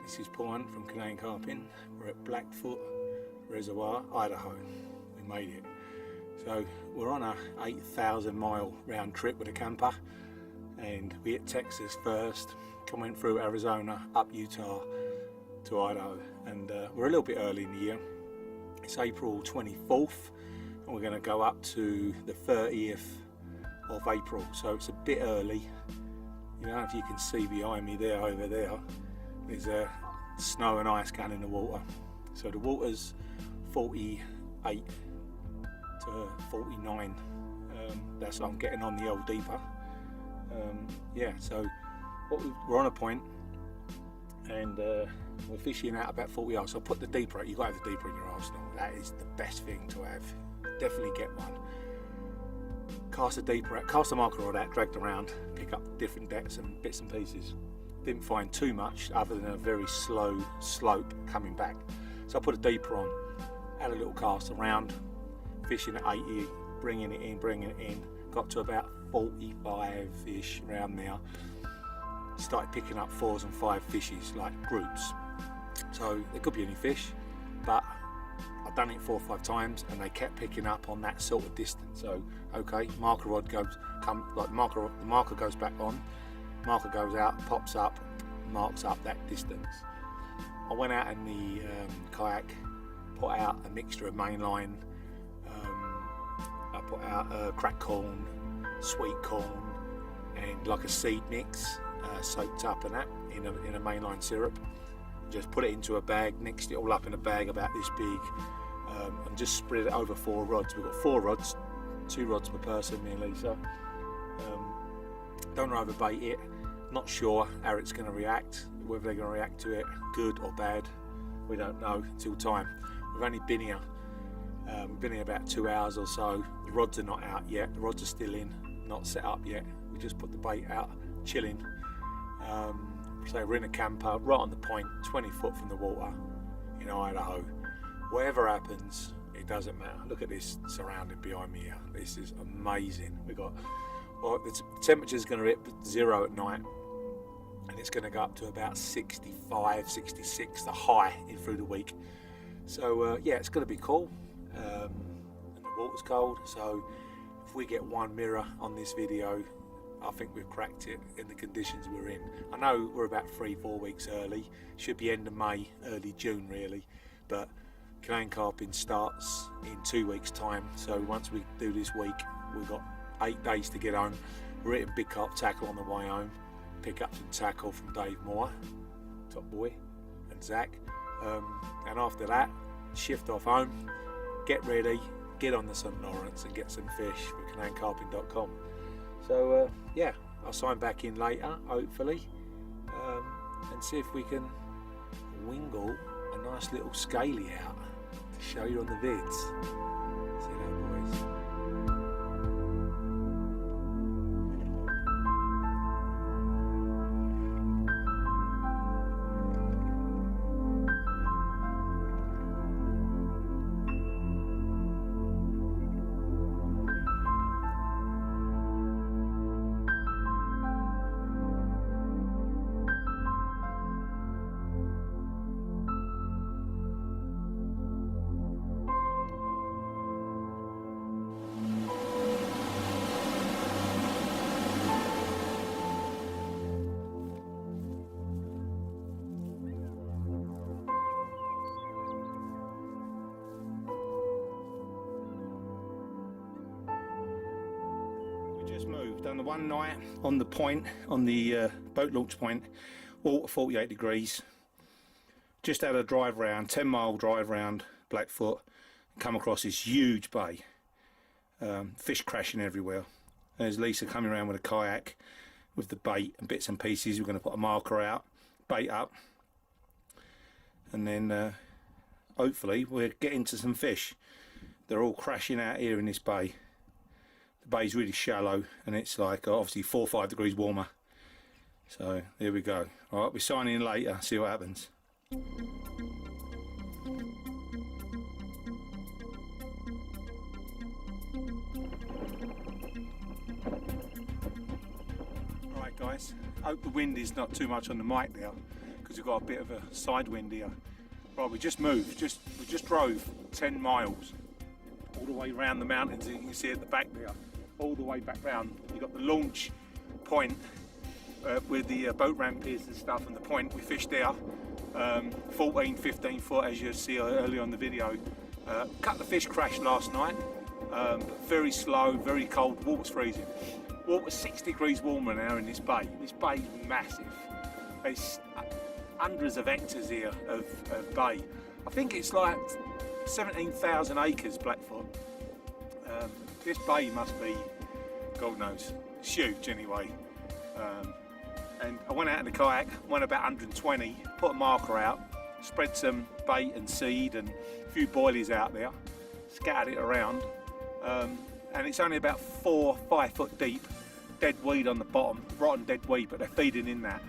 This is Paul from Canadian Carpin. We're at Blackfoot Reservoir, Idaho. We made it. So we're on a 8,000 mile round trip with a camper, and we hit Texas first, coming through Arizona, up Utah to Idaho, and we're a little bit early in the year. It's April 24th and we're going to go up to the 30th of April, so it's a bit early. You know, if you can see behind me there, over there, there's snow and ice can in the water. So the water's 48 to 49. That's I'm getting on the old deeper. Yeah, so we're on a point, and we're fishing out about 40 yards. So put the deeper out. You've got to have the deeper in your arsenal. That is the best thing to have. Definitely get one. Cast the deeper out, cast the marker rod out, dragged around, pick up different depths and bits and pieces. Didn't find too much other than a very slow slope coming back. So I put a deeper on, had a little cast around, fishing at 80, bringing it in, got to about 45-ish around there. Started picking up 4s and 5 fishes, like groups. So there could be any fish, but I've done it 4 or 5 times and they kept picking up on that sort of distance. So okay, marker rod the marker goes back on, marker goes out, pops up, marks up that distance. I went out in the kayak, put out a mixture of mainline. I put out cracked corn, sweet corn, and like a seed mix, soaked up in that in a mainline syrup. Just put it into a bag, mixed it all up in a bag about this big, and just spread it over 4 rods. We've got 4 rods, 2 rods per person, me and Lisa. Don't overbait it. Not sure how it's going to react, whether they're going to react to it good or bad. We don't know until time. We've only been here. We've been here about 2 hours or so. The rods are not out yet. The rods are still in, not set up yet. We just put the bait out, chilling. So we're in a camper right on the point, 20 foot from the water in Idaho. Whatever happens, it doesn't matter. Look at this surrounding behind me here. This is amazing. We got, well, the temperature's going to hit 0 at night, and it's going to go up to about 65, 66, the high in through the week. So yeah, it's going to be cool. And the water's cold, so if we get 1 mirror on this video, I think we've cracked it in the conditions we're in. I know we're about 3-4 weeks early, should be end of May, early June really, but Canadian Carpin starts in 2 weeks time, so once we do this week, we've got 8 days to get home. We're hitting big carp tackle on the way home, pick up some tackle from Dave Moore, top boy, and Zach, and after that, shift off home, get ready, get on the St. Lawrence and get some fish for CanadianCarpin.com. So yeah, I'll sign back in later, hopefully, and see if we can wingle a nice little scaly out to show you on the vids. See you later, boys. Moved on the one night on the point, on the boat launch point, water 48 degrees. Just had a drive round, 10-mile drive round Blackfoot, come across this huge bay, fish crashing everywhere. There's Lisa coming around with a kayak with the bait and bits and pieces. We're going to put a marker out, bait up, and then hopefully we'll get into some fish. They're all crashing out here in this bay. The bay's really shallow, and it's like obviously 4 or 5 degrees warmer. So here we go. Alright, we're signing in later, see what happens. Alright guys, hope the wind is not too much on the mic now, because we've got a bit of a side wind here. Right, we just moved, we just drove 10 miles all the way around the mountains, as you can see at the back there, all the way back round. You've got the launch point with the boat ramp is and stuff, and the point we fished there, 14, 15 foot, as you see earlier on the video. A couple of fish crashed last night, very slow, very cold, water's freezing. Water's 6 degrees warmer now in this bay. This bay's massive. There's hundreds of hectares here of bay. I think it's like 17,000 acres, Blackfoot. This bay must be, God knows, it's huge anyway. And I went out in the kayak, went about 120, put a marker out, spread some bait and seed and a few boilies out there, scattered it around, and it's only about 4 or 5 foot deep, dead weed on the bottom, rotten dead weed, but they're feeding in that.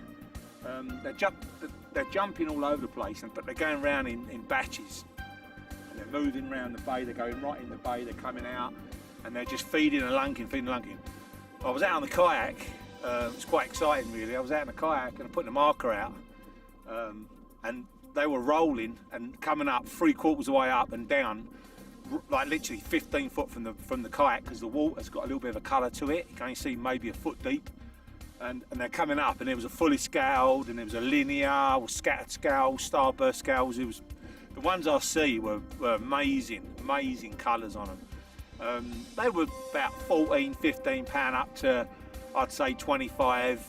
They're jumping all over the place, but they're going around in batches, and they're moving around the bay, they're going right in the bay, they're coming out, and they're just feeding and lunking, feeding and lunking. I was out on the kayak. It was quite exciting really. I was out in a kayak and I put the marker out, and they were rolling and coming up 3/4 of the way up and down, like literally 15 foot from the kayak, because the water's got a little bit of a colour to it. You can only see maybe a foot deep, and they're coming up, and there was a fully scaled, and there was a linear or scattered scale, starburst scales. It was, the ones I see were amazing colours on them. They were about 14, 15 pound up to, I'd say 25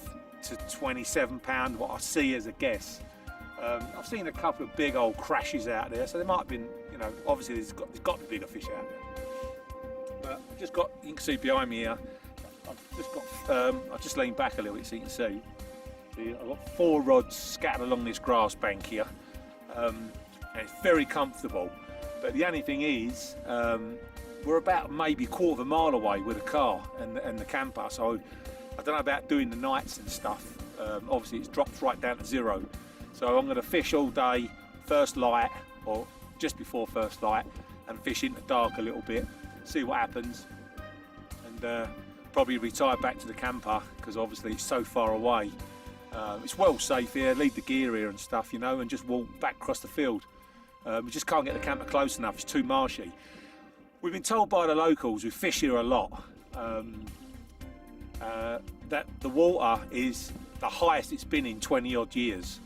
to 27 pound, what I see as a guess. I've seen a couple of big old crashes out there, so there might have been, you know, obviously there's got to be bigger fish out there. But I've just got, you can see behind me here, I've just leaned back a little bit so you can see. I've got 4 rods scattered along this grass bank here, and it's very comfortable. But the only thing is, we're about maybe 1/4 mile away with a car and the camper, so I don't know about doing the nights and stuff. Obviously it drops right down to 0, so I'm going to fish all day, first light or just before first light, and fish into dark a little bit, see what happens, and probably retire back to the camper, because obviously it's so far away. It's well safe here, leave the gear here and stuff, you know, and just walk back across the field. We just can't get the camper close enough, it's too marshy. We've been told by the locals who fish here a lot that the water is the highest it's been in 20 odd years.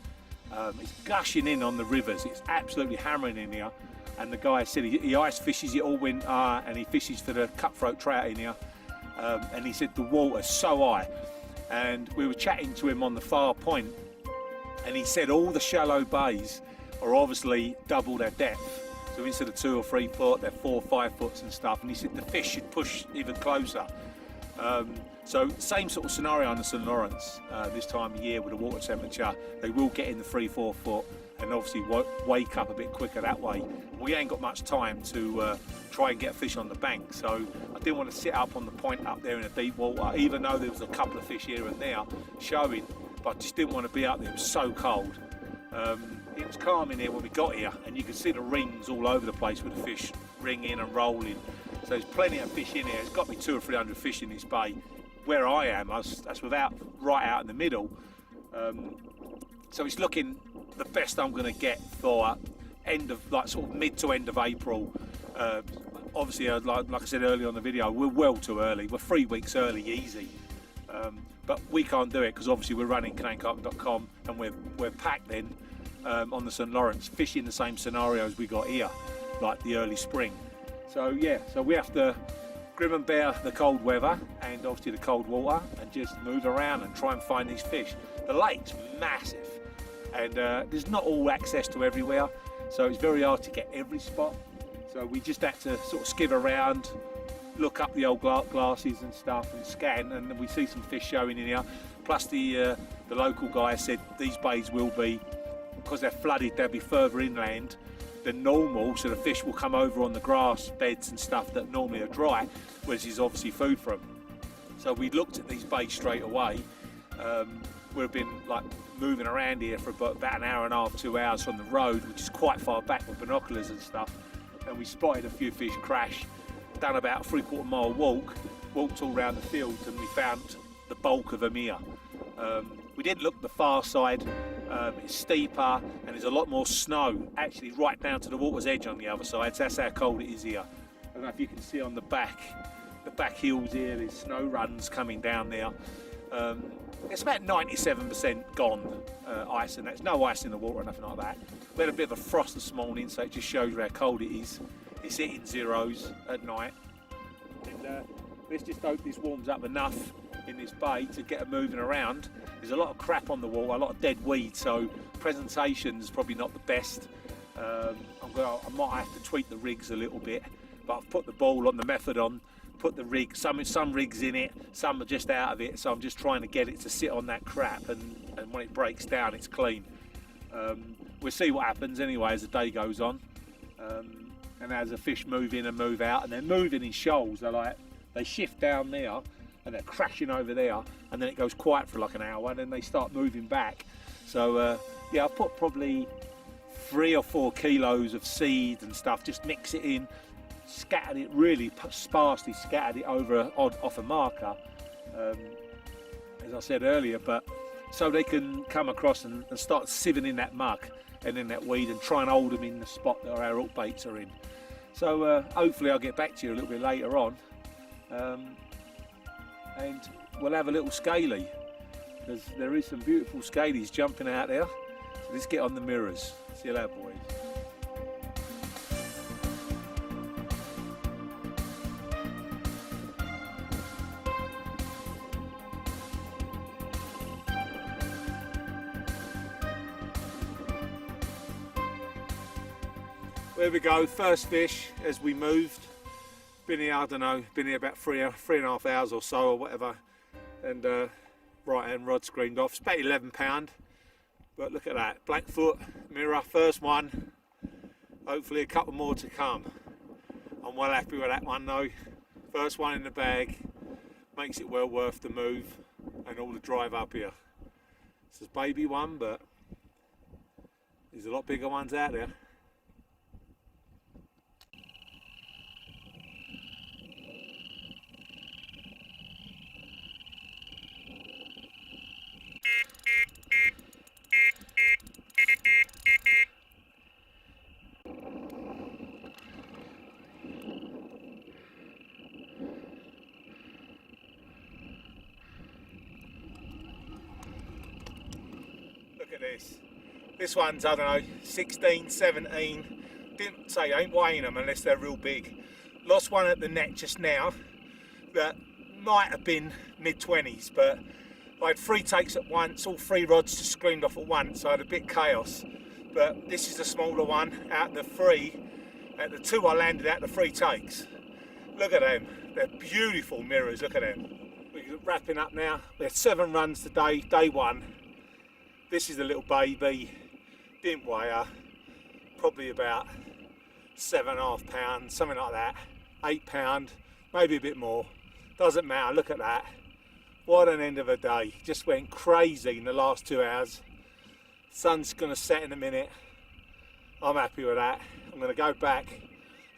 It's gushing in on the rivers, it's absolutely hammering in here, and the guy said he ice fishes it all winter, and he fishes for the cutthroat trout in here, and he said the water's so high. And we were chatting to him on the far point, and he said all the shallow bays are obviously double their depth. So instead of 2 or 3 foot, they're 4 or 5 foot and stuff. And he said the fish should push even closer. So same sort of scenario on the St Lawrence this time of year with the water temperature. They will get in the 3-4 foot and obviously wake up a bit quicker that way. We ain't got much time to try and get a fish on the bank. So I didn't want to sit up on the point up there in the deep water, even though there was a couple of fish here and there showing, but I just didn't want to be out there. It was so cold. It was calm in here when we got here, and you can see the rings all over the place with the fish ringing and rolling. So there's plenty of fish in here. There's got to be 200 or 300 fish in this bay. Where I am, that's without right out in the middle. So it's looking the best I'm going to get for end of, like sort of mid to end of April. Obviously, like I said earlier on the video, we're well too early. We're 3 weeks early, easy. But we can't do it because obviously we're running CanadianCarpin.com, and we're packed in on the St Lawrence, fishing the same scenarios we got here, like the early spring. So yeah, so we have to grim and bear the cold weather and obviously the cold water, and just move around and try and find these fish. The lake's massive, and there's not all access to everywhere, so it's very hard to get every spot. So we just had to sort of skiv around, look up the old glasses and stuff and scan, and we see some fish showing in here. Plus the local guy said these bays will be, because they're flooded, they'll be further inland than normal, so the fish will come over on the grass beds and stuff that normally are dry, which is obviously food for them. So we looked at these bays straight away. We've been like moving around here for about an hour and a half, 2 hours from the road, which is quite far back with binoculars and stuff, and we spotted a few fish crash. Done about a 3/4 mile walked all around the fields, and we found the bulk of them here. We didn't look the far side It's steeper, and there's a lot more snow actually right down to the water's edge on the other side. So that's how cold it is here. I don't know if you can see on the back hills here, there's snow runs coming down there. It's about 97% gone, ice, and there's no ice in the water or nothing like that. We had a bit of a frost this morning, so it just shows you how cold it is. It's hitting zeros at night. And let's just hope this warms up enough in this bay to get it moving around. There's a lot of crap on the wall, a lot of dead weed, so presentation's probably not the best. I might have to tweak the rigs a little bit, but I've put the ball on the Methadone, put the rig, some rigs in it, some are just out of it, so I'm just trying to get it to sit on that crap, and when it breaks down it's clean. We'll see what happens anyway as the day goes on, and as the fish move in and move out, and they're moving in shoals. They shift down there and they're crashing over there, and then it goes quiet for like an hour, and then they start moving back. So yeah, I've put probably 3 or 4 kilos of seed and stuff, just mix it in, scattered it really sparsely, scattered it over off a marker, as I said earlier, but so they can come across and start sieving in that muck and in that weed and try and hold them in the spot that our hook baits are in. So hopefully I'll get back to you a little bit later on, and we'll have a little scaly, because there is some beautiful scalies jumping out there. So let's get on the mirrors. See you later, boys. There we go, first fish as we moved. Been here, I don't know, been here about three and a half hours or so or whatever, and right hand rod screened off. It's about 11 pound, but look at that, Blackfoot mirror, first one. Hopefully a couple more to come. I'm well happy with that one though. First one in the bag, makes it well worth the move and all the drive up here. This is baby one, but there's a lot bigger ones out there. This one's, I don't know, 16, 17. Didn't say I ain't weighing them unless they're real big. Lost one at the net just now that might have been mid-20s, but I had 3 takes at once, all 3 rods just screamed off at once, so I had a bit chaos. But this is the smaller one out of the 3. At the 2 I landed out the 3 takes. Look at them, they're beautiful mirrors, look at them. We're wrapping up now. We had 7 runs today, day 1. This is a little baby, didn't weigh her, probably about 7.5 pounds, something like that, 8 pound, maybe a bit more, doesn't matter, look at that. What an end of a day, just went crazy in the last 2 hours. Sun's gonna set in a minute, I'm happy with that. I'm gonna go back,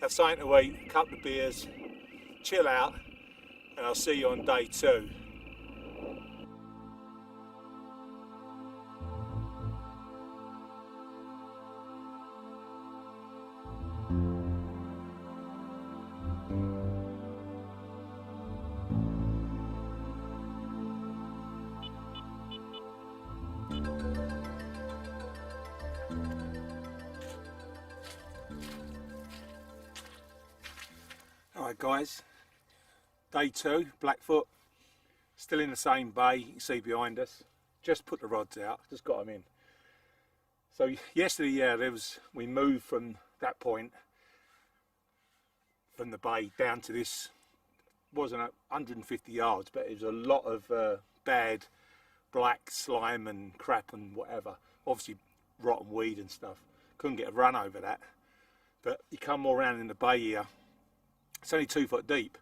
have something to eat, a couple of beers, chill out, and I'll see you on day 2. Alright guys, day 2, Blackfoot, still in the same bay, you can see behind us. Just put the rods out, just got them in. So yesterday, yeah, we moved from that point, from the bay down to this, wasn't 150 yards, but it was a lot of bad black slime and crap and whatever. Obviously rotten weed and stuff. Couldn't get a run over that. But you come more around in the bay here, it's only 2 foot deep,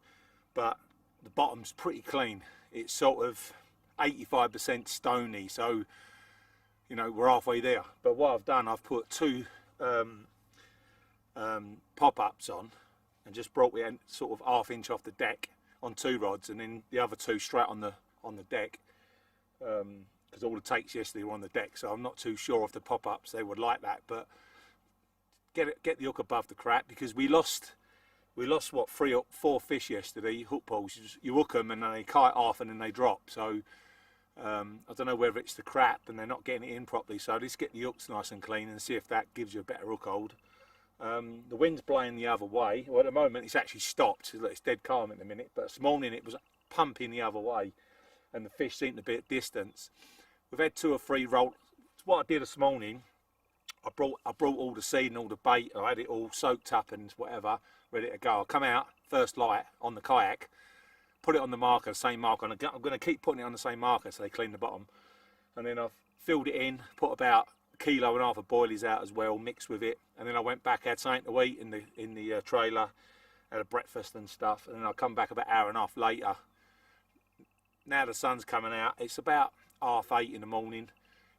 but the bottom's pretty clean. It's sort of 85% stony, so you know we're halfway there. But what I've done, I've put 2 pop-ups on and just brought it sort of ½ inch off the deck on 2 rods, and then the other 2 straight on the deck. because all the takes yesterday were on the deck, so I'm not too sure if the pop-ups they would like that. But get the hook above the crap, because we lost what, 3 or 4 fish yesterday. Hook pulls, you hook them and then they kite off and then they drop. So I don't know whether it's the crap and they're not getting it in properly. So let's get the hooks nice and clean and see if that gives you a better hook hold. The wind's blowing the other way. Well, at the moment it's actually stopped. It's dead calm in a minute, but this morning it was pumping the other way and the fish seemed to be at distance. We've had 2 or 3 roll. What I did this morning, I brought all the seed and all the bait. I had it all soaked up and whatever, ready to go. I come out first light on the kayak, put it on the marker, the same marker, and I'm going to keep putting it on the same marker so they clean the bottom. And then I've filled it in, put about 1.5 kilos of boilies out as well, mixed with it. And then I went back, had something to eat in the trailer, had a breakfast and stuff. And then I come back about 1.5 hours later. Now the sun's coming out. It's about 8:30 in the morning.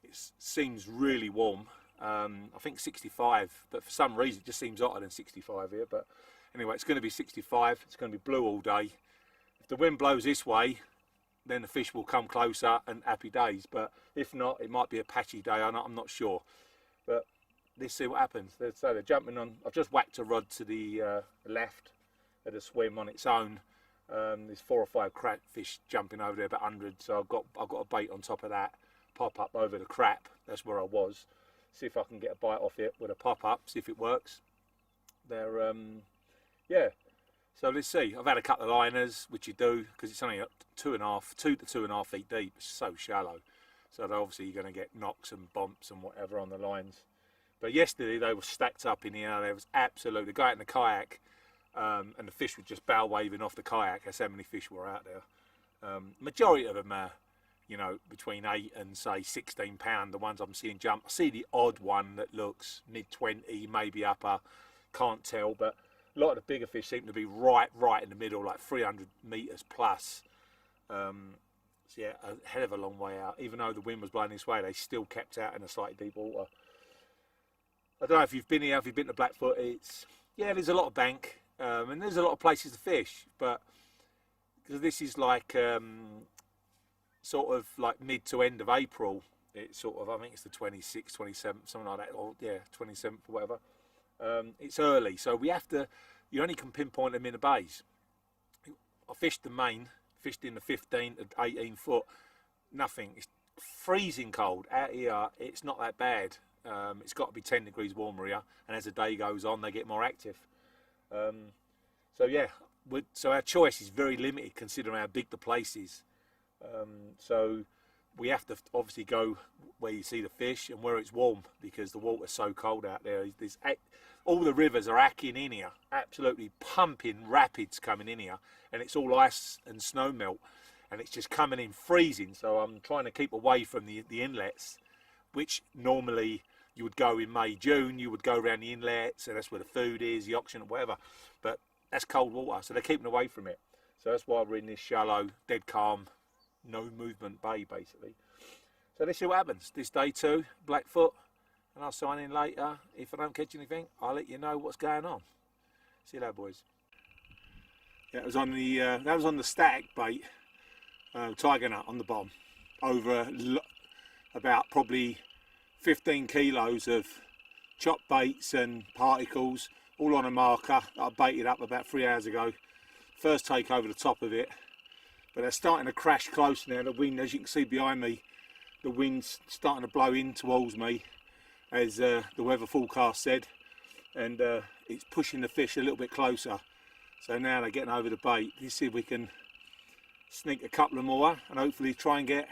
It seems really warm. I think 65, but for some reason it just seems hotter than 65 here. But anyway, it's going to be 65. It's going to be blue all day. If the wind blows this way, then the fish will come closer and happy days. But if not, it might be a patchy day. I'm not sure. But let's see what happens. So they're jumping on. I've just whacked a rod to the left at a swim on its own. There's 4 or 5 crayfish jumping over there, about 100. So I've got a bait on top of that. Pop up over the crap. That's where I was. See if I can get a bite off it with a pop up. See if it works. They're yeah. So let's see. I've had a couple of liners, which you do because it's only 2 to 2.5 feet deep. It's so shallow. So obviously you're going to get knocks and bumps and whatever on the lines. But yesterday they were stacked up in here. There was absolutely, go out in the kayak and the fish were just bow waving off the kayak. That's how many fish were out there. Majority of them are, you know, between 8 and say 16 pound. The ones I'm seeing jump. I see the odd one that looks mid-20, maybe upper. Can't tell, but a lot of the bigger fish seem to be right in the middle, like 300 meters plus. So yeah, a hell of a long way out. Even though the wind was blowing this way, they still kept out in a slightly deep water. I don't know if you've been here, if you've been to Blackfoot. Yeah, there's a lot of bank, and there's a lot of places to fish, but because this is like sort of like mid to end of April, it's sort of, I think it's the 26th, 27th, something like that, or yeah, 27th or whatever. It's early, so you only can pinpoint them in the bays. I fished the main, fished in the 15 to 18 foot, nothing. It's freezing cold out here. It's not that bad. It's got to be 10 degrees warmer here, and as the day goes on they get more active. So yeah, so our choice is very limited considering how big the place is. So we have to obviously go where you see the fish and where it's warm, because the water's so cold out there. All the rivers are hacking in here, absolutely pumping rapids coming in here, and it's all ice and snow melt, and it's just coming in freezing. So I'm trying to keep away from the inlets, which normally you would go in May, June, you would go around the inlets, and that's where the food is, the auction, or whatever. But that's cold water, so they're keeping away from it. So that's why we're in this shallow, dead calm, no movement bay, basically. So let's see what happens. This day 2, Blackfoot, and I'll sign in later. If I don't catch anything, I'll let you know what's going on. See you later, boys. Yeah, it was on the that was on the static bait, tiger nut on the bottom, over about probably 15 kilos of chopped baits and particles, all on a marker that I baited up about 3 hours ago. First take over the top of it, but they're starting to crash close now. The wind, as you can see behind me, the wind's starting to blow in towards me, as the weather forecast said, and it's pushing the fish a little bit closer. So now they're getting over the bait. Let's see if we can sneak a couple of more and hopefully try and get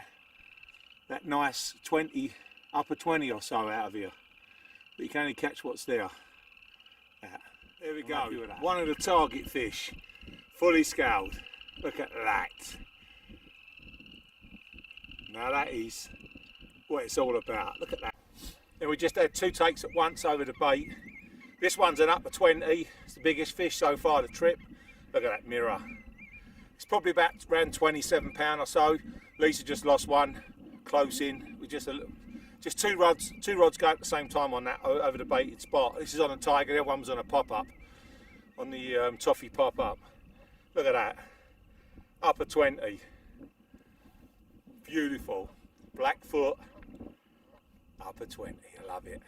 that nice 20, upper 20 or so out of here. But you can only catch what's there. There we go. One of the target fish, fully scaled. Look at that. Now that is what it's all about. Look at that. And we just had 2 takes at once over the bait. This one's an upper 20. It's the biggest fish so far the trip. Look at that mirror. It's probably about around 27 pound or so. Lisa just lost one close in. We just 2 rods go at the same time on that over the baited spot. This is on a tiger. The other one was on a pop up, on the toffee pop up. Look at that. Upper 20. Beautiful. Blackfoot upper 20. I love it.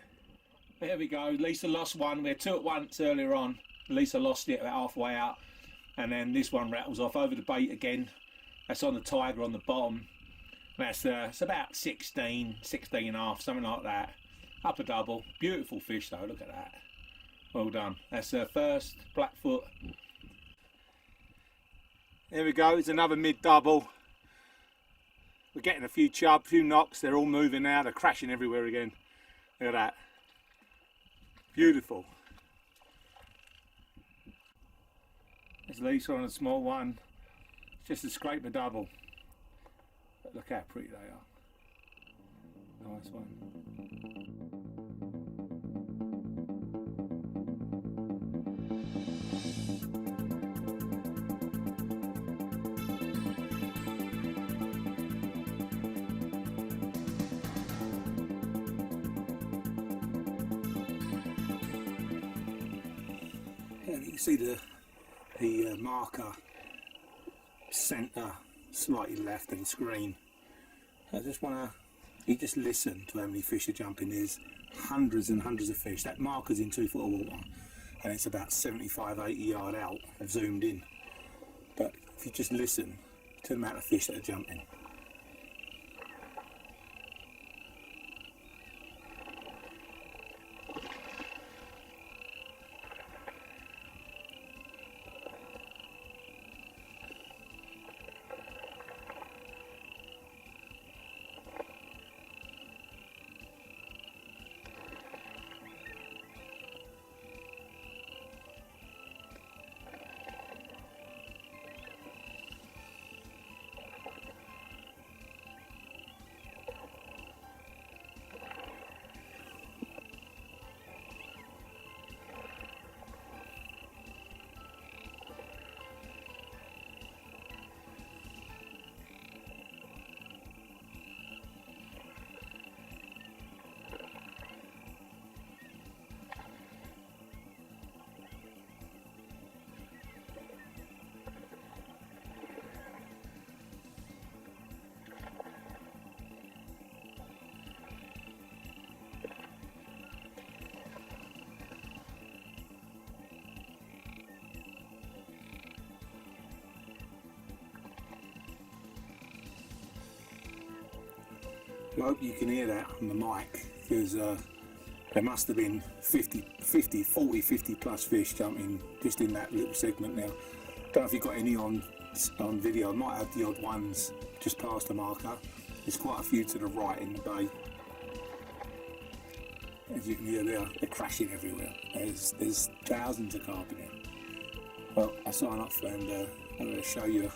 There we go. Lisa lost one. We had two at once earlier on. Lisa lost it about halfway out, and then this one rattles off over the bait again. That's on the tiger on the bottom. That's it's about 16 and a half, something like that. Upper double. Beautiful fish though. Look at that. Well done. That's her first Blackfoot. There we go. It's another mid double. We're getting a few chub, a few knocks. They're all moving now. They're crashing everywhere again. Look at that. Beautiful. There's Lisa on a small one. It's just a scraper double. But look how pretty they are. Nice one. You can see the marker centre slightly left of the screen. I just want to, you just listen to how many fish are jumping. There's hundreds and hundreds of fish. That marker's in 2 foot of water and it's about 75-80 yard out. I've zoomed in, but if you just listen to the amount of fish that are jumping. I hope you can hear that on the mic, because there must have been 40, 50 plus fish jumping just in that little segment now. Don't know if you've got any on video. I might have the odd ones just past the marker. There's quite a few to the right in the bay. As you can hear, they're crashing everywhere. There's thousands of carp in it. Well, I'll sign off and I'm going to show you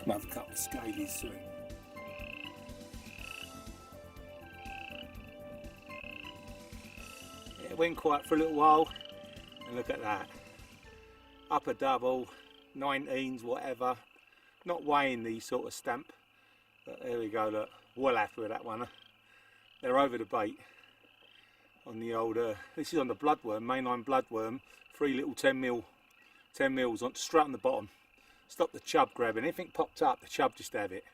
another couple of scalies soon. It went quiet for a little while, and look at that. Upper double, 19s, whatever. Not weighing the sort of stamp, but there we go, look. Well happy with that one. They're over the bait on the old, this is on the bloodworm, mainline bloodworm, 3 little 10 mils on, straight on the bottom. Stop the chub grabbing. Anything popped up, the chub just have it.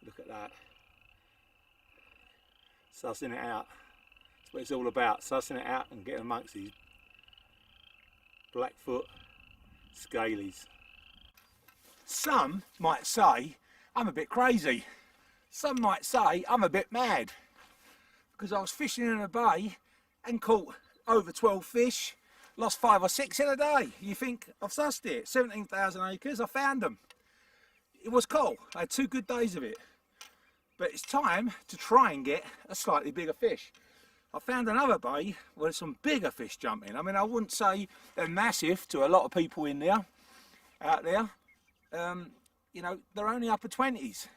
Look at that. Sussing it out. That's what it's all about, sussing it out and getting amongst these Blackfoot scalies. Some might say I'm a bit crazy. Some might say I'm a bit mad, because I was fishing in a bay and caught over 12 fish, lost 5 or 6 in a day. You think I've sussed it? 17,000 acres, I found them. It was cool. I had 2 good days of it. But it's time to try and get a slightly bigger fish. I found another bay where there's some bigger fish jumping. I mean, I wouldn't say they're massive to a lot of people in there, out there. You know, they're only upper 20s,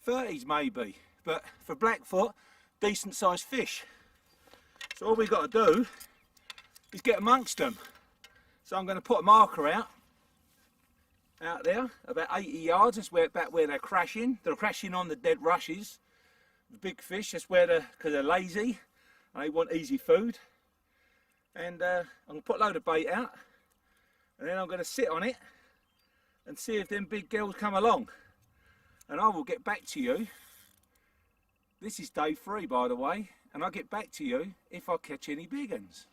30s maybe. But for Blackfoot, decent sized fish. So all we've got to do is get amongst them. So I'm going to put a marker out there, about 80 yards. That's about where they're crashing. They're crashing on the dead rushes. The big fish, that's where because they're lazy and they want easy food. And I'm going to put a load of bait out, and then I'm going to sit on it and see if them big girls come along. And I will get back to you This is day 3, by the way, and I'll get back to you if I catch any big uns.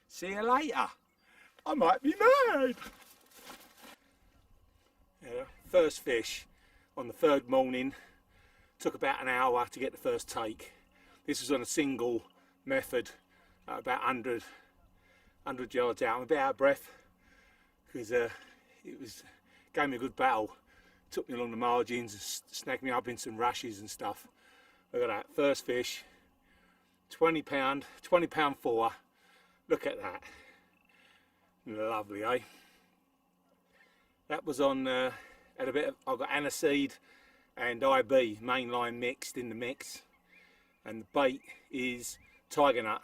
See you later. I might be mad. Yeah, first fish on the 3rd morning. Took about an hour to get the first take. This was on a single method, about 100 yards out. I'm a bit out of breath because it gave me a good battle. Took me along the margins, snagged me up in some rushes and stuff. Look at that, first fish, 20 pound 4. Look at that, lovely, eh? That was on, had a bit of, I've got aniseed and IB mainline mixed in the mix, and the bait is tiger nut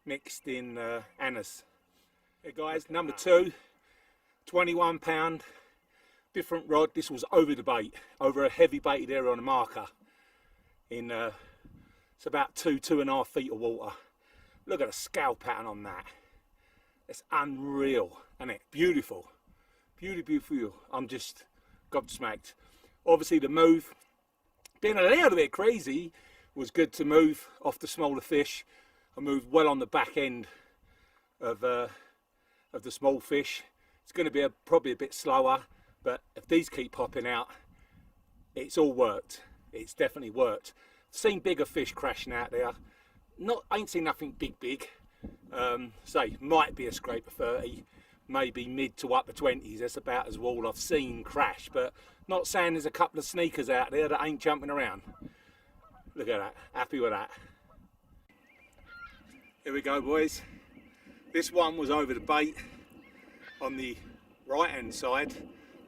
mixed in anise. Hey guys, number 2, 21 pound, different rod. This was over the bait, over a heavy baited area on a marker. In it's about 2.5 feet of water. Look at the scale pattern on that. It's unreal, isn't it? Beautiful, beautiful. I'm just gobsmacked. Obviously the move, being a little bit crazy, was good to move off the smaller fish. I moved well on the back end of the small fish. It's going to be probably a bit slower, but if these keep popping out, it's all worked. It's definitely worked. Seen bigger fish crashing out there. Ain't seen nothing big. Say might be a scraper 30, maybe mid to upper 20s. That's about as all I've seen crash, but not saying there's a couple of sneakers out there that ain't jumping around. Look at that, happy with that. Here we go, boys. This one was over the bait on the right hand side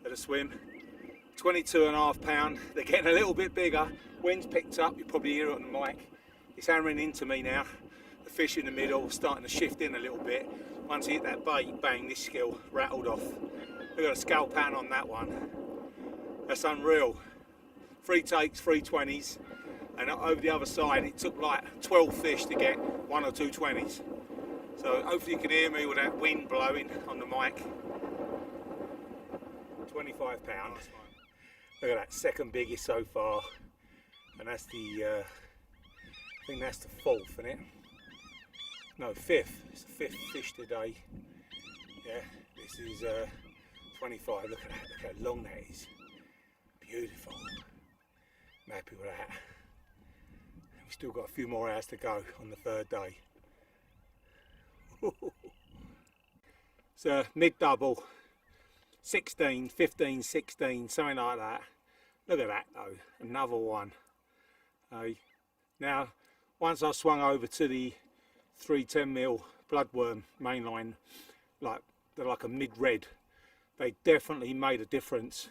of the swim. 22.5 pound. They're getting a little bit bigger. Wind's picked up, you probably hear it on the mic. It's hammering into me now. The fish in the middle starting to shift in a little bit. Once he hit that bait, bang, this skill rattled off. Look at a scale pattern on that one. That's unreal. 3 takes, 3 20s. And over the other side, it took like 12 fish to get 1 or 2 20s. So hopefully you can hear me with that wind blowing on the mic. 25 pound. Look at that, second biggest so far. And that's the, I think that's the 4th, isn't it? No, 5th. It's the 5th fish today. Yeah, this is 25. Look at that, look how long that is. Beautiful. I'm happy with that. We've still got a few more hours to go on the 3rd day. So mid-double, 16, 15, 16, something like that. Look at that though, another one. Now, once I swung over to the 310mm bloodworm mainline, they're like a mid-red, they definitely made a difference.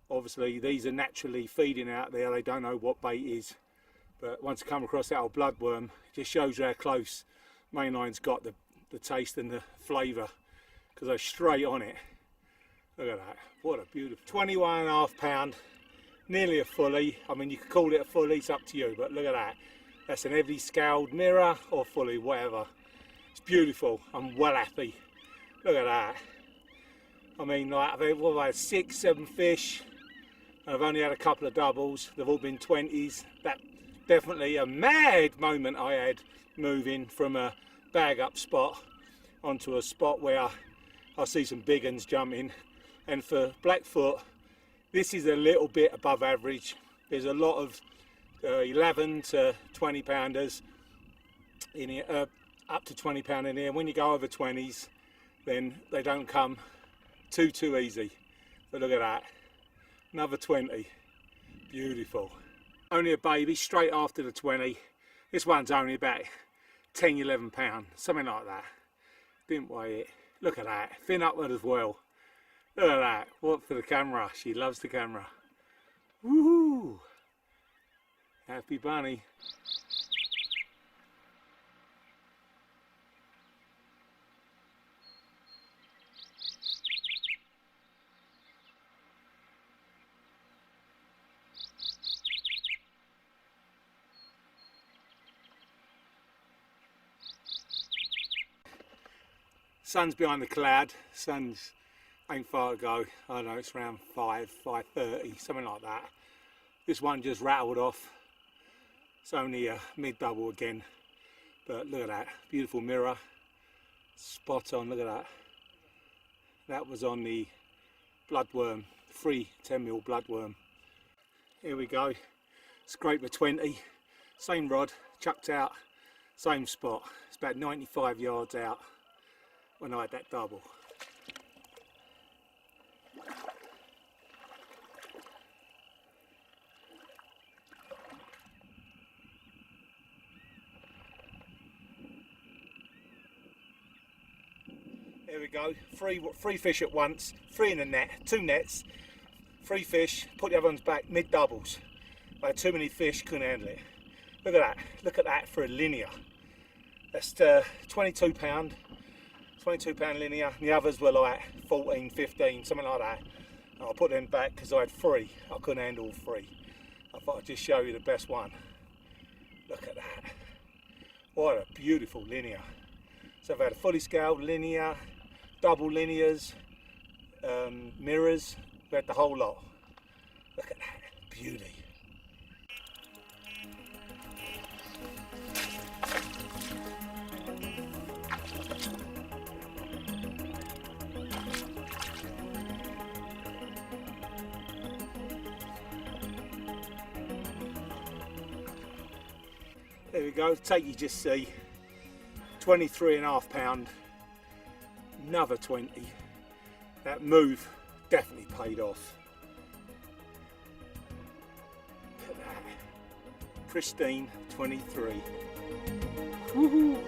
Obviously these are naturally feeding out there, they don't know what bait is, but once you come across that old bloodworm, it just shows you how close mainline's got the taste and the flavour, because they're straight on it. Look at that, what a beautiful 21.5 pound, nearly a fully. I mean, you could call it a fully, it's up to you, but look at that. That's an heavily scaled mirror or fully, whatever. It's beautiful, I'm well happy. Look at that. I mean, like, I've had 6, 7 fish, and I've only had a couple of doubles. They've all been 20s. That definitely a mad moment I had moving from a bag up spot onto a spot where I see some big uns jumping. And for Blackfoot, this is a little bit above average. There's a lot of 11 to 20 pounders in here, up to 20 pound in here. When you go over 20s, then they don't come too easy. But look at that, another 20, beautiful. Only a baby, straight after the 20. This one's only about 10, 11 pound, something like that. Didn't weigh it. Look at that, fin upward as well. Look at that, what for the camera, she loves the camera. Woohoo! Happy bunny. Sun's behind the cloud, sun's ain't far to go. I don't know, it's around 5:30, something like that. This one just rattled off. It's only a mid-double again, but look at that, beautiful mirror, spot on, look at that. That was on the bloodworm, free 10mm bloodworm. Here we go, scraper 20, same rod, chucked out, same spot. It's about 95 yards out when I had that double. Here we go, three fish at once, 3 in the net, 2 nets, 3 fish, put the other ones back, mid doubles. I had too many fish, couldn't handle it. Look at that for a linear. That's 22 pound linear, and the others were like 14, 15, something like that. And I put them back because I had 3, I couldn't handle all 3. I thought I'd just show you the best one. Look at that, what a beautiful linear. So I've had a fully scaled linear, double linears, mirrors, we had the whole lot. Look at that, beauty. There we go, take you just see, 23.5 pound, another 20. That move definitely paid off. Look at that, pristine 23. Woohoo!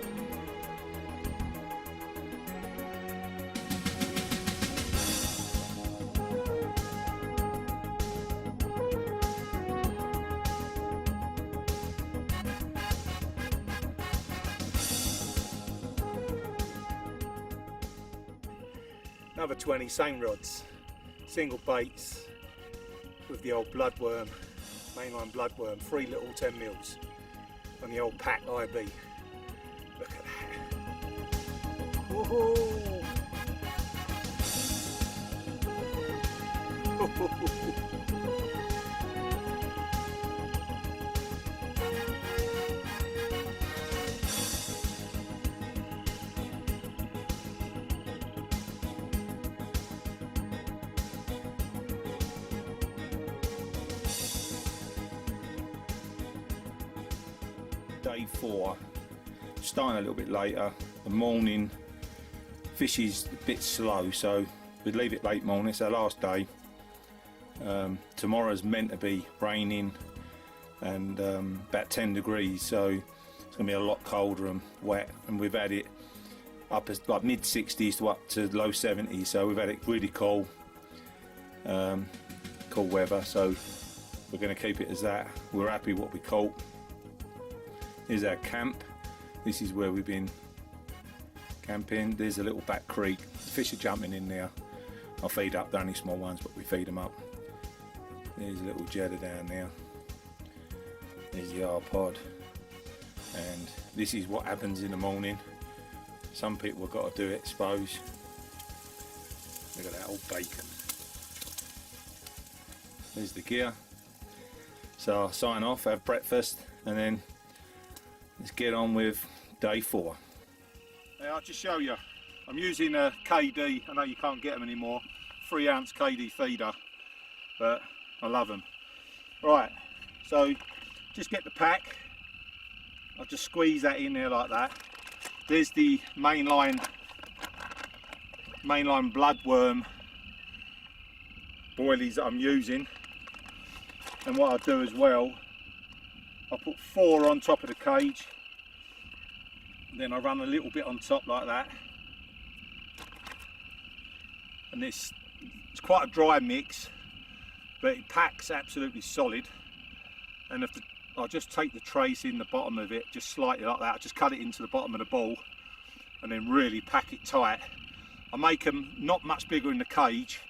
Another 20, same rods, single baits with the old bloodworm, mainline bloodworm, 3 little 10mm on the old pack IB. Look at that. Woohoo! Day 4, starting a little bit later. The morning fish is a bit slow, so we'd leave it late morning. It's our last day. Tomorrow's meant to be raining and about 10 degrees, so it's going to be a lot colder and wet, and we've had it up as like mid 60s to up to low 70s, so we've had it really cool weather, so we're going to keep it as that. We're happy what we caught. Here's our camp. This is where we've been camping. There's a little back creek. The fish are jumping in there. I'll feed up, they're only small ones, but we feed them up. There's a little jeddah down there. There's the R-pod. And this is what happens in the morning. Some people have got to do it, I suppose. Look at that old bacon. There's the gear. So I'll sign off, have breakfast, and then let's get on with day 4. Now I'll just show you. I'm using a KD, I know you can't get them anymore, 3 ounce KD feeder, but I love them. Right, so just get the pack. I'll just squeeze that in there like that. There's the mainline bloodworm boilies that I'm using. And what I'll do as well, I'll put 4 on top of the cage, then I run a little bit on top like that, and it's quite a dry mix, but it packs absolutely solid. And I'll just take the trace in the bottom of it, just slightly like that, just cut it into the bottom of the ball and then really pack it tight. I make them not much bigger in the cage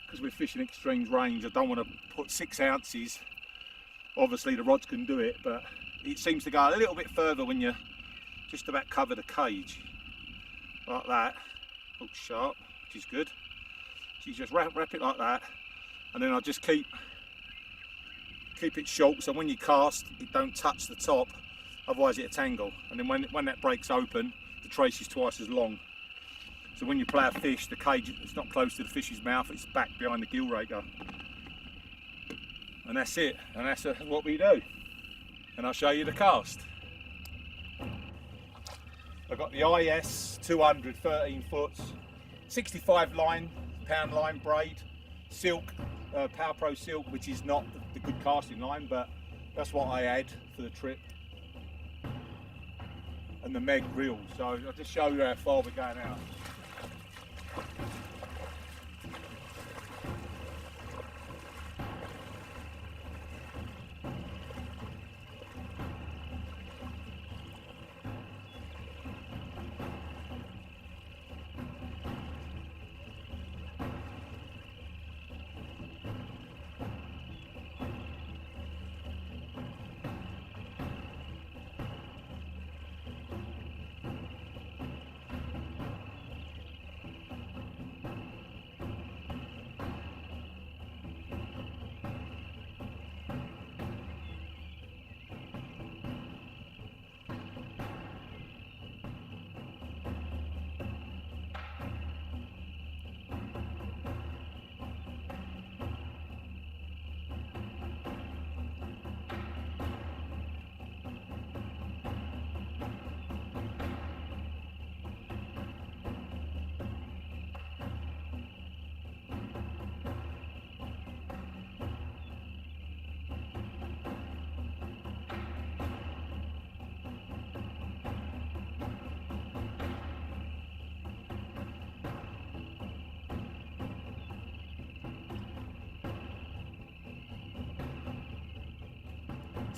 because we're fishing extremes range. I don't want to put 6 ounces. Obviously the rods can do it, but it seems to go a little bit further when you just about cover the cage like that. Looks sharp, which is good. So you just wrap it like that, and then I'll just keep keep it short so when you cast it don't touch the top, otherwise it'll tangle, and then when that breaks open the trace is twice as long. So when you play a fish, the cage, it's not close to the fish's mouth, it's back behind the gill raker. And that's it, and that's what we do. And I'll show you the cast. I've got the IS 200 13 foot, 65 pound line braid, silk, Power Pro silk, which is not the good casting line, but that's what I had for the trip. And the Meg reel, so I'll just show you how far we're going out.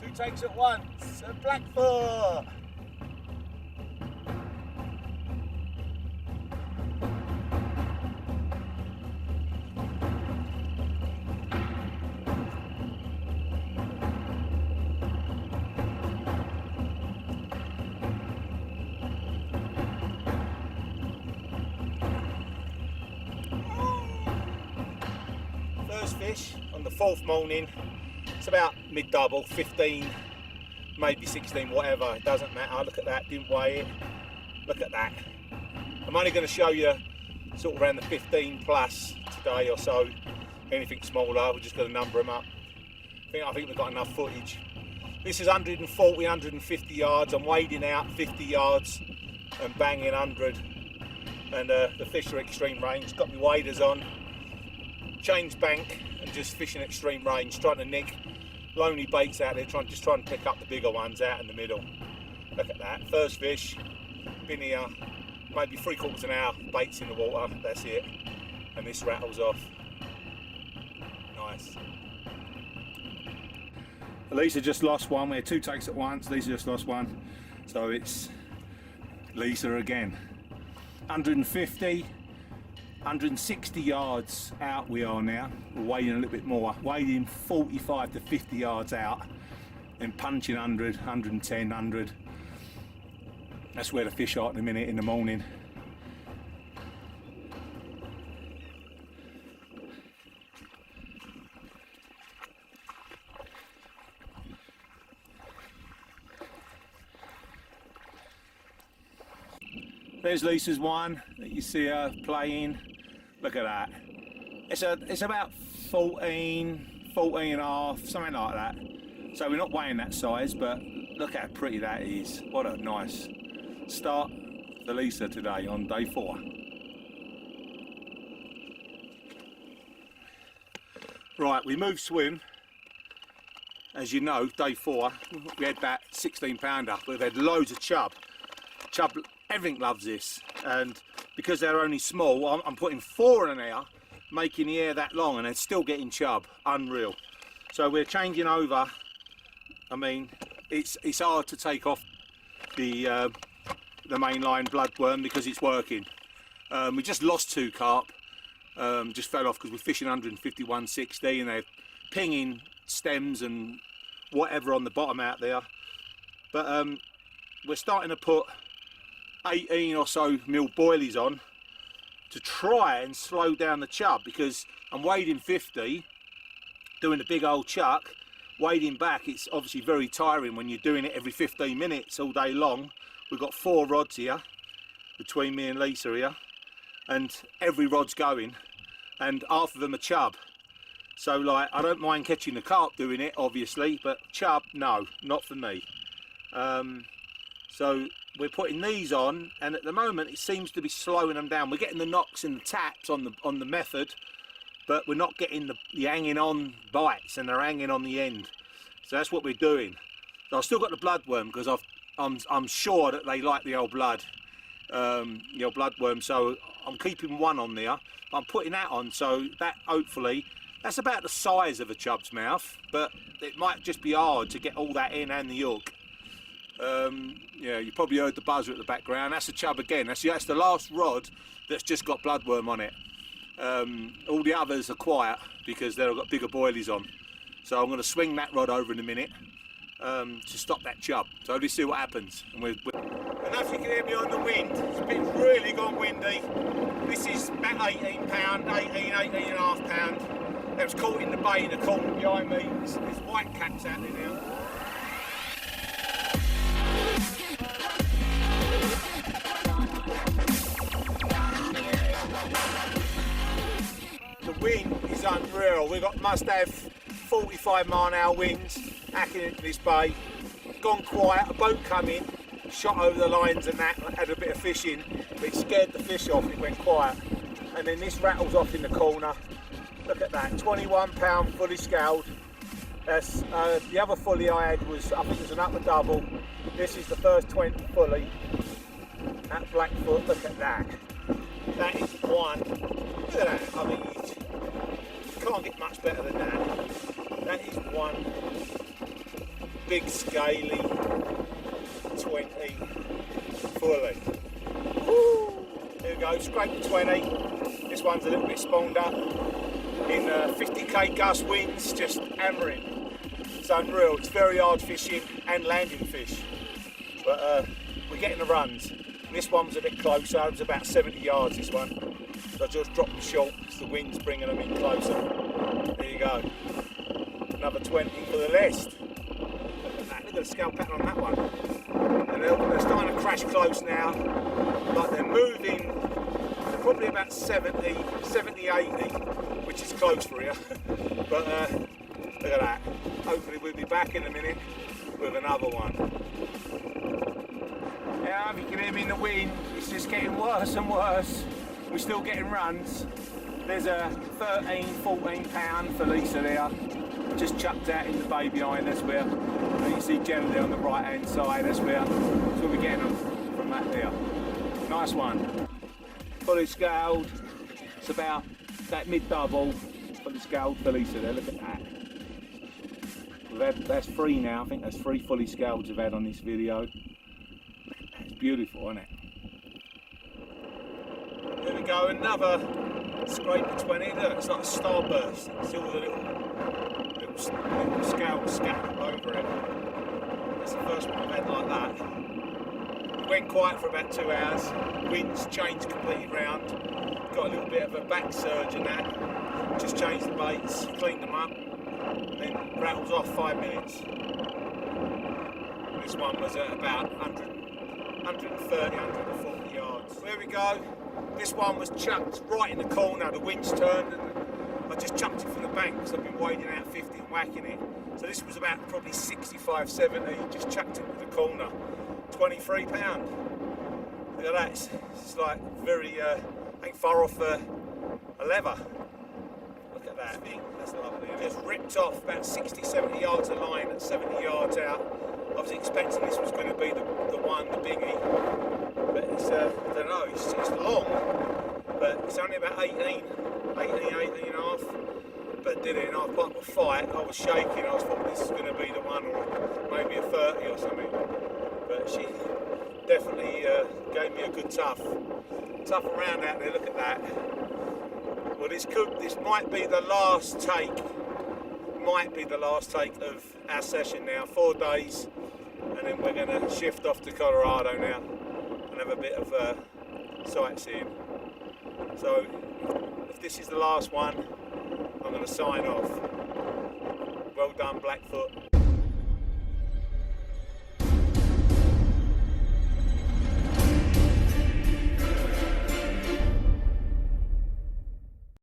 Two takes at once, a Blackfoot! First fish on the fourth morning. It's about mid-double, 15, maybe 16, whatever, it doesn't matter. Look at that, didn't weigh it. Look at that. I'm only going to show you sort of around the 15 plus today or so. Anything smaller, we're just going to number them up. I think we've got enough footage. This is 140, 150 yards. I'm wading out 50 yards and banging 100. And the fish are extreme range. Got my waders on, changed bank and just fishing extreme range, trying to nick lonely baits out there, just trying to pick up the bigger ones out in the middle. Look at that, first fish, been here maybe 3/4 an hour, baits in the water, that's it, and this rattles off. Nice. Lisa just lost one, we had two takes at once, Lisa just lost one, so it's Lisa again. 150, 160 yards out we are now. We're wading a little bit more, wading 45 to 50 yards out and punching 100, 110, 100. That's where the fish are at the minute in the morning. There's Lisa's one that you see her playing. Look at that. It's about 14 and a half, something like that. So we're not weighing that size, but look how pretty that is. What a nice start for Lisa today on day 4. Right, we moved swim. As you know, day 4, we had that 16 pounder, but we've had loads of chub. Everything loves this, and because they're only small, I'm putting 4 in an air, making the air that long, and they're still getting chub. Unreal. So we're changing over. I mean, it's hard to take off the mainline bloodworm because it's working. We just lost 2 carp, just fell off because we're fishing 150, 160, and they're pinging stems and whatever on the bottom out there. But we're starting to put 18 or so mil boilies on to try and slow down the chub, because I'm wading 50 doing a big old chuck. wading back, it's obviously very tiring when you're doing it every 15 minutes all day long. We've got 4 rods here between me and Lisa here, and every rod's going, and half of them are chub. So like, I don't mind catching the carp doing it obviously, but chub, no, not for me. So we're putting these on, and at the moment it seems to be slowing them down. We're getting the knocks and the taps on the method, but we're not getting the hanging on bites, and they're hanging on the end. So that's what we're doing. So I've still got the bloodworm because I'm sure that they like the old blood, the old bloodworm. So I'm keeping one on there. But I'm putting that on, so that hopefully, that's about the size of a chub's mouth, but it might just be hard to get all that in and the hook. Yeah, you probably heard the buzzer at the background. That's a chub again. That's the last rod that's just got bloodworm on it. All the others are quiet because they've got bigger boilies on. So I'm going to swing that rod over in a minute to stop that chub. So let's see what happens. And I don't know if you can hear me on the wind. It's been really gone windy. This is about 18 and a half pound. It was caught in the bay in the corner behind me. There's white caps out there now. The wind is unreal. We've got must have 45 mile/hour winds hacking into this bay. Gone quiet, a boat come in, shot over the lines and that, had a bit of fishing, but it scared the fish off, it went quiet. And then this rattles off in the corner. Look at that, 21 pound fully scaled. That's, the other fully I had was, I think it was an upper double. This is the first 20 fully at Blackfoot. Look at that. That is one. Look at that. I mean, you can't get much better than that. That is one big scaly 20 fully. Woo! There we go, scrape the 20. This one's a little bit spawned up in 50k gust winds, just hammering. It's unreal. It's very hard fishing and landing fish, but we're getting the runs. And this one was a bit closer. It was about 70 yards. This one, so I just dropped them short because the wind's bringing them in closer. There you go. Another 20 for the list. Look at that. Look at the scale pattern on that one. And they're starting to crash close now. Like they're moving. They're probably about 70, 80, which is close for you. But look at that. Hopefully we'll be back in a minute with another one. Yeah, if you can hear me in the wind, it's just getting worse and worse. We're still getting runs. There's a 13, 14 pound for Lisa there. Just chucked out in the bay behind us where you see Jenna there on the right hand side. That's where we're getting them from that there. Nice one. Fully scaled. It's about that mid double. Fully scaled for Lisa there. Look at that. That's 3 now. I think that's 3 fully scaled we've had on this video. It's beautiful, isn't it? There we go, another scrape of 20. Look, it's like a starburst. It's all the little scale scattered over it. That's the first one I've had like that. It went quiet for about 2 hours. Winds changed completely round. Got a little bit of a back surge and that. Just changed the baits, cleaned them up, and then rattles off 5 minutes. This one was at about 130, 140 yards. There we go. This one was chucked right in the corner. The wind's turned and I just chucked it from the bank because I've been wading out 50 and whacking it. So this was about probably 65, 70. Just chucked it to the corner. 23 pound. Look at that. It's like very, ain't far off a lever. Look at that. That's lovely. It just ripped off about 60, 70 yards of line at 70 yards out. I was expecting this was going to be the one, the biggie, but it's, I don't know, it's long, but it's only about 18 and a half, but did it, and I put up a fight. I was shaking. I was thought this is going to be the one, or maybe a 30 or something, but she definitely gave me a good tough around out there. Look at that. Well, this might be the last take. Might be the last take of our session now. 4 days, and then we're going to shift off to Colorado now and have a bit of sightseeing. So if this is the last one, I'm going to sign off. Well done, Blackfoot.